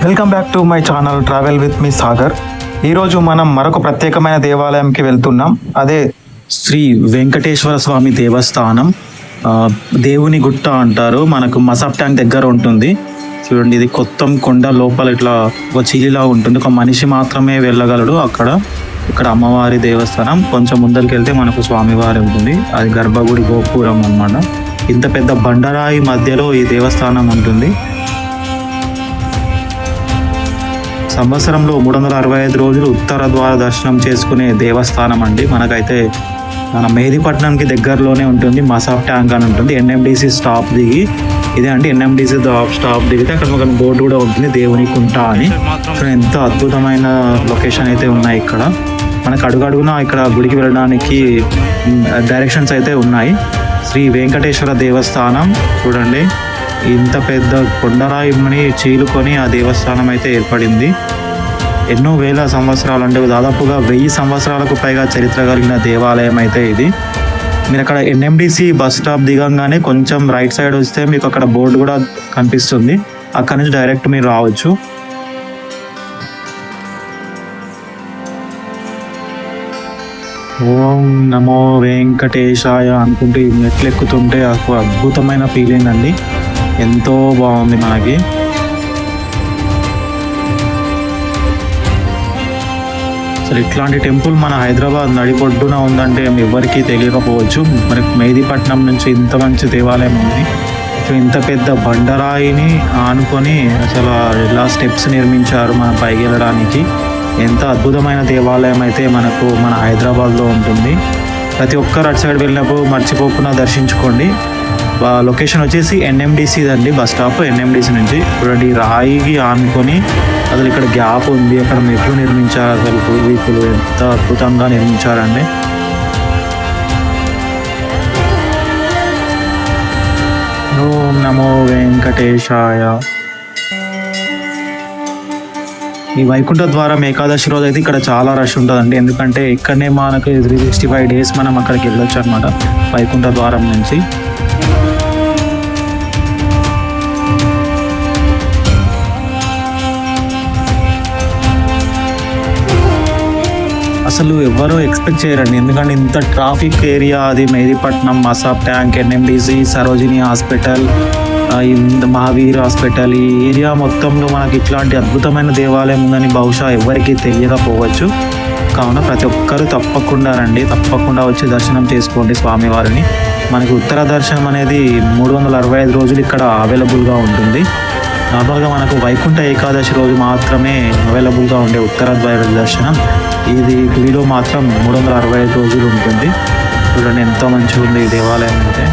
Welcome back to my channel travel with me Sagar. ఈరోజు మనం మరొక ప్రత్యేకమైన దేవాలయంకి వెళ్తున్నాం. అదే శ్రీ వెంకటేశ్వర స్వామి దేవస్థానం. దేవుని గుట్ట అంటారు. మనకు మసాబ్ ట్యాంక్ దగ్గర ఉంటుంది. చూడండి, ఇది కొత్త కొండ లోపల ఇట్లా ఒక చిలిలా ఉంటుంది. ఒక మనిషి మాత్రమే వెళ్ళగలడు ఇక్కడ అమ్మవారి దేవస్థానం. కొంచెం ముందరికి వెళ్తే మనకు స్వామివారి ఉంటుంది. అది గర్భగుడి గోపురం అన్నమాట. ఇంత పెద్ద బండరాయి మధ్యలో ఈ దేవస్థానం ఉంటుంది. సంవత్సరంలో 365 రోజులు ఉత్తర ద్వార దర్శనం చేసుకునే దేవస్థానం అండి. మనకైతే మన మెహదీపట్నంకి దగ్గరలోనే ఉంటుంది. మసాబ్ ట్యాంక్ అని ఉంటుంది. ఎన్ఎండిసి స్టాప్ దిగి ఇదే అండి, ఎన్ఎండిసి స్టాప్ దిగితే అక్కడ ఒక బోర్డు కూడా ఉంటుంది, దేవుని కుంట అని. ఎంతో అద్భుతమైన లొకేషన్ అయితే ఉన్నాయి ఇక్కడ. మనకు అడుగడుగున ఇక్కడ గుడికి వెళ్ళడానికి డైరెక్షన్స్ అయితే ఉన్నాయి. శ్రీ వెంకటేశ్వర దేవస్థానం చూడండి, ఇంత పెద్ద కొండరాయిని చీలుకొని ఆ దేవస్థానం అయితే ఏర్పడింది. ఎన్నో వేల సంవత్సరాలు, అంటే దాదాపుగా 1000 సంవత్సరాలకు పైగా చరిత్ర కలిగిన దేవాలయం అయితే ఇది. మీరు అక్కడ ఎన్ఎండిసి బస్ స్టాప్ దిగంగానే కొంచెం రైట్ సైడ్ వస్తే మీకు అక్కడ బోర్డు కూడా కనిపిస్తుంది. అక్కడ నుంచి డైరెక్ట్ మీరు రావచ్చు. ఓం నమో వెంకటేశాయ అనుకుంటూ ఈ మెట్లు ఎక్కుతుంటే ఒక అద్భుతమైన ఫీలింగ్ అండి. ఎంతో బాగుంది మనకి. అసలు ఇట్లాంటి టెంపుల్ మన హైదరాబాద్ నడిబొడ్డున ఉందంటే ఎవరికీ తెలియకపోవచ్చు. మనకి మెహదీపట్నం నుంచి ఇంత మంచి దేవాలయం ఉంది. ఇంత పెద్ద బండరాయిని ఆనుకొని అసలు ఎలా స్టెప్స్ నిర్మించారు మనం పైకి వెళ్ళడానికి. ఎంత అద్భుతమైన దేవాలయం అయితే మనకు మన హైదరాబాద్లో ఉంటుంది. ప్రతి ఒక్కరు అటు సైడ్ వెళ్ళినప్పుడు మర్చిపోకుండా దర్శించుకోండి. లొకేషన్ వచ్చేసి ఎన్ఎండిసి అండి, బస్ స్టాప్ ఎన్ఎండిసి నుంచి. చూడండి, రాయికి ఆనుకొని అసలు ఇక్కడ గ్యాప్ ఉంది. అక్కడ మెట్లు నిర్మించారు. అసలు పూర్వీకులు ఎంత అద్భుతంగా నిర్మించారండి. ఓం నమో వెంకటేశాయ. ఈ వైకుంఠ ద్వారం ఏకాదశి రోజు అయితే ఇక్కడ చాలా రష్ ఉంటుందండి. ఎందుకంటే ఇక్కడనే మనకు 365 డేస్ మనం అక్కడికి వెళ్ళొచ్చు అనమాట, వైకుంఠ ద్వారం నుంచి. అసలు ఎవరో ఎక్స్పెక్ట్ చేయరండి, ఎందుకంటే ఇంత ట్రాఫిక్ ఏరియా అది. Mehdipatnam, Masab tank, NMDC, Sarojini hospital, Mahavir hospital, ఈ ఏరియా మొత్తంలో మనకి ఇట్లాంటి అద్భుతమైన దేవాలయం ఉందని బహుశా ఎవరికి తెలియకపోవచ్చు. కావున ప్రతి ఒక్కరు తప్పకుండా రండి, తప్పకుండా వచ్చి దర్శనం చేసుకోండి స్వామివారిని. మనకి ఉత్తర దర్శనం అనేది 365 రోజులు ఇక్కడ అవైలబుల్గా ఉంటుంది. నార్మల్గా మనకు వైకుంఠ ఏకాదశి రోజు మాత్రమే అవైలబుల్గా ఉండే ఉత్తర ద్వార దర్శనం. ఇది గుడిలో మాత్రం 365 రోజులు ఉంటుంది. చూడండి, ఎంతో మంచిగా ఉంది ఈ దేవాలయం అయితే.